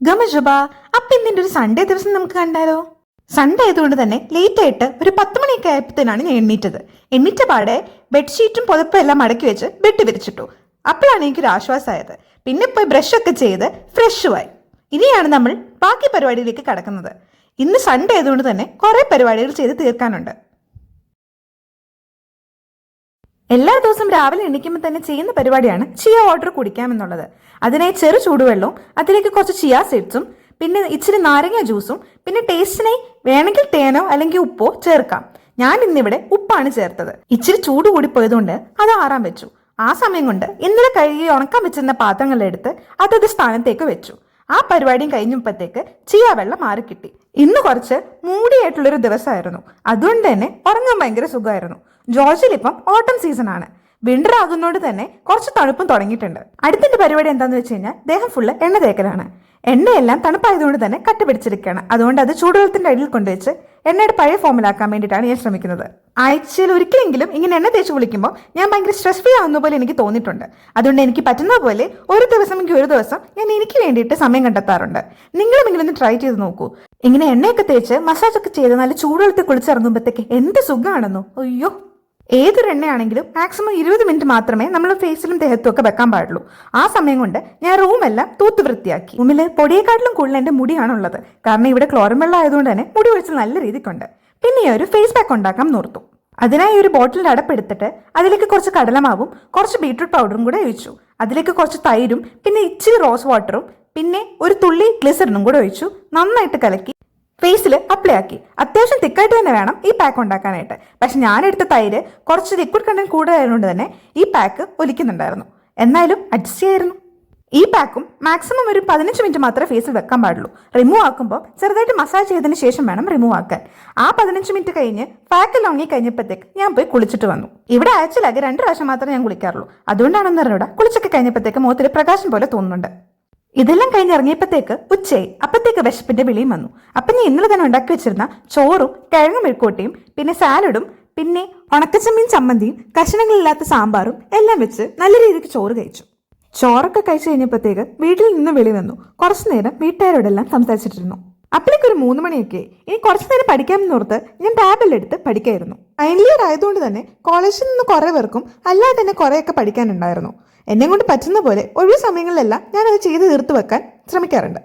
ഗമജുബ, അപ്പൊ ഇന്നിന്റെ ഒരു സൺഡേ ദിവസം നമുക്ക് കണ്ടാലോ? സൺഡേ ആയതുകൊണ്ട് തന്നെ ലേറ്റ് ആയിട്ട് ഒരു 10 മണിയൊക്കെ ആയപ്പോഴത്തേനാണ് ഞാൻ എണ്ണീറ്റ പാടെ ബെഡ്ഷീറ്റും പുതപ്പും എല്ലാം മടക്കി വെച്ച് ബെഡ് വിരിച്ചിട്ടു. അപ്പോഴാണ് എനിക്കൊരു ആശ്വാസമായത്. പിന്നെ പോയി ബ്രഷൊക്കെ ചെയ്ത് ഫ്രഷുമായി. ഇനിയാണ് നമ്മൾ ബാക്കി പരിപാടിയിലേക്ക് കടക്കുന്നത്. ഇന്ന് സൺഡേ ആയതുകൊണ്ട് തന്നെ കുറെ പരിപാടികൾ ചെയ്ത് തീർക്കാനുണ്ട്. എല്ലാ ദിവസവും രാവിലെ എണീക്കുമ്പോൾ തന്നെ ചെയ്യുന്ന പരിപാടിയാണ് ചിയ വാട്ടർ കുടിക്കാമെന്നുള്ളത്. അതിനായി ചെറു ചൂടുവെള്ളവും അതിലേക്ക് കുറച്ച് ചിയ സീഡ്സും പിന്നെ ഇച്ചിരി നാരങ്ങ ജ്യൂസും പിന്നെ ടേസ്റ്റിനായി വേണമെങ്കിൽ തേനോ അല്ലെങ്കിൽ ഉപ്പോ ചേർക്കാം. ഞാൻ ഇന്നിവിടെ ഉപ്പാണ് ചേർത്തത്. ഇച്ചിരി ചൂട് കൂടി പോയതുകൊണ്ട് അത് ആറാൻ വെച്ചു. ആ സമയം കൊണ്ട് ഇന്നലെ കഴുകി ഉണക്കാൻ വെച്ചിരുന്ന പാത്രങ്ങളെടുത്ത് അതത് സ്ഥാനത്തേക്ക് വെച്ചു. ആ പരിപാടിയും കഴിഞ്ഞപ്പോഴത്തേക്ക് ചിയ വെള്ളം മാറിക്കിട്ടി. ഇന്ന് കുറച്ച് മൂടിയായിട്ടുള്ളൊരു ദിവസമായിരുന്നു. അതുകൊണ്ട് തന്നെ ഉറങ്ങാൻ ഭയങ്കര സുഖമായിരുന്നു. ജോർജിൽ ഇപ്പം ഓട്ടം സീസൺ ആണ്. വിന്റർ ആകുന്നതുകൊണ്ട് തന്നെ കുറച്ച് തണുപ്പും തുടങ്ങിയിട്ടുണ്ട്. അടുത്തിന്റെ പരിപാടി എന്താന്ന് വെച്ച് കഴിഞ്ഞാൽ ദേഹം ഫുള്ള് എണ്ണ തേക്കലാണ്. എണ്ണയെല്ലാം തണുപ്പായതുകൊണ്ട് തന്നെ കട്ട പിടിച്ചിരിക്കുകയാണ്. അതുകൊണ്ട് അത് ചൂടുവെള്ളത്തിന്റെ അടിയിൽ കൊണ്ടുവച്ച് എണ്ണയുടെ പഴയ ഫോമിലാക്കാൻ വേണ്ടിയിട്ടാണ് ഞാൻ ശ്രമിക്കുന്നത്. ആഴ്ചയിൽ ഒരിക്കലെങ്കിലും ഇങ്ങനെ എണ്ണ തേച്ച് കുളിക്കുമ്പോൾ ഞാൻ ഭയങ്കര സ്ട്രെസ് ഫ്രീ ആവുന്ന പോലെ എനിക്ക് തോന്നിയിട്ടുണ്ട്. അതുകൊണ്ട് എനിക്ക് പറ്റുന്ന പോലെ ഒരു ദിവസം ഞാൻ എനിക്ക് വേണ്ടിയിട്ട് സമയം കണ്ടെത്താറുണ്ട്. നിങ്ങളും ഇങ്ങനെ ഒന്ന് ട്രൈ ചെയ്ത് നോക്കൂ. ഇങ്ങനെ എണ്ണയൊക്കെ തേച്ച് മസാജ് ഒക്കെ ചെയ്ത് നല്ല ചൂടുവെള്ളത്തിൽ കുളിച്ചിറങ്ങുമ്പോഴത്തേക്ക് എന്ത് സുഖമാണെന്നോ. അയ്യോ, ഏതൊരു എണ്ണയാണെങ്കിലും മാക്സിമം 20 മിനിറ്റ് മാത്രമേ നമ്മൾ ഫേസിലും ദേഹത്തും ഒക്കെ വെക്കാൻ പാടുള്ളൂ. ആ സമയം കൊണ്ട് ഞാൻ റൂമെല്ലാം തൂത്ത് വൃത്തിയാക്കി. റൂമിൽ പൊടിയെക്കാട്ടിലും കൂടുതൽ എൻ്റെ മുടിയാണുള്ളത്. കാരണം ഇവിടെ ക്ലോറിൻ വെള്ളം ആയതുകൊണ്ട് തന്നെ മുടി ഒഴിച്ച് നല്ല രീതിക്കുണ്ട്. പിന്നെ ഒരു ഫേസ് പാക്ക് ഉണ്ടാക്കാൻ നോർത്തു. അതിനായി ഒരു ബോട്ടിലിന്റെ അടപ്പെടുത്തിട്ട് അതിലേക്ക് കുറച്ച് കടലമാവും കുറച്ച് ബീട്രൂട്ട് പൗഡറും കൂടെ ഒഴിച്ചു. അതിലേക്ക് കുറച്ച് തൈരും പിന്നെ ഇച്ചിരി റോസ് വാട്ടറും പിന്നെ ഒരു തുള്ളി ഗ്ലിസറിനും കൂടെ ഒഴിച്ചു. നന്നായിട്ട് കലക്കി ഫേസിൽ അപ്ലൈ ആക്കി. അത്യാവശ്യം തിക്കായിട്ട് തന്നെ വേണം ഈ പാക്ക് ഉണ്ടാക്കാനായിട്ട്. പക്ഷെ ഞാനെടുത്ത തൈര് കുറച്ച് ലിക്വിഡ് കണ്ടന്റ് കൂടുതലായതുകൊണ്ട് തന്നെ ഈ പാക്ക് ഒലിക്കുന്നുണ്ടായിരുന്നു. എന്നാലും അഡ്ജസ്റ്റ് ചെയ്യായിരുന്നു. ഈ പാക്കും മാക്സിമം ഒരു 15 മിനിറ്റ് മാത്രമേ ഫേസിൽ വെക്കാൻ പാടുള്ളൂ. റിമൂവ് ആക്കുമ്പോൾ ചെറുതായിട്ട് മസാജ് ചെയ്തതിന് ശേഷം വേണം റിമൂവ് ആക്കാൻ. ആ 15 മിനിറ്റ് കഴിഞ്ഞ് പാക്ക് ഉണങ്ങി കഴിഞ്ഞപ്പോഴത്തേക്ക് ഞാൻ പോയി കുളിച്ചിട്ട് വന്നു. ഇവിടെ ആഴ്ചയിലാകെ 2 പ്രാവശ്യം മാത്രമേ ഞാൻ കുളിക്കാറുള്ളൂ. അതുകൊണ്ടാണെന്ന് അറിഞ്ഞൂടാ കുളിച്ചൊക്കെ കഴിഞ്ഞപ്പോഴത്തേക്ക് മുഖത്തിൽ പ്രകാശം പോലെ തോന്നുന്നുണ്ട്. ഇതെല്ലാം കഴിഞ്ഞിറങ്ങിയപ്പോഴത്തേക്ക് ഉച്ചയായി. അപ്പത്തേക്ക് വിശപ്പിന്റെ വിളിയും വന്നു. അപ്പൊ ഞാൻ ഇന്നലെ തന്നെ ഉണ്ടാക്കി വെച്ചിരുന്ന ചോറും കിഴങ്ങ് മെഴുക്കോട്ടിയും പിന്നെ സാലഡും പിന്നെ ഉണക്കച്ചമ്മീൻ ചമ്മന്തിയും കഷണങ്ങളില്ലാത്ത സാമ്പാറും എല്ലാം വെച്ച് നല്ല രീതിക്ക് ചോറ് കഴിച്ചു. ചോറൊക്കെ കഴിച്ചു കഴിഞ്ഞപ്പോഴത്തേക്ക് വീട്ടിൽ നിന്ന് വിളി വന്നു. കുറച്ചു നേരം വീട്ടുകാരോടെല്ലാം സംസാരിച്ചിട്ടിരുന്നു. അപ്പോഴേക്ക് ഒരു 3 മണിയൊക്കെ. ഇനി കുറച്ചു നേരം പഠിക്കാമെന്നോർത്ത് ഞാൻ ടാബിലെടുത്ത് പഠിക്കായിരുന്നു. ഫൈനൽ ഇയർ ആയതുകൊണ്ട് തന്നെ കോളേജിൽ നിന്ന് കുറെ പേർക്കും അല്ലാതെ തന്നെ കുറെയൊക്കെ പഠിക്കാനുണ്ടായിരുന്നു. എന്നെ കൊണ്ട് പറ്റുന്ന പോലെ ഒഴിവ് സമയങ്ങളിലെല്ലാം ഞാനത് ചെയ്ത് തീർത്ത് വെക്കാൻ ശ്രമിക്കാറുണ്ട്.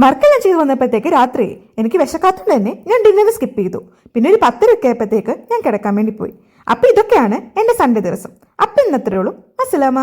വർക്കെല്ലാം ചെയ്ത് വന്നപ്പോഴത്തേക്ക് രാത്രി എനിക്ക് വിശക്കാത്തത് തന്നെ ഞാൻ ഡിന്നർ സ്കിപ്പ് ചെയ്തു. പിന്നെ ഒരു 10 ആയപ്പോഴത്തേക്ക് ഞാൻ കിടക്കാൻ വേണ്ടി പോയി. അപ്പൊ ഇതൊക്കെയാണ് എന്റെ സൺഡേ ദിവസം. അപ്പൊ ഇന്നത്രേ ഉള്ളൂ. അസ്സലാമ.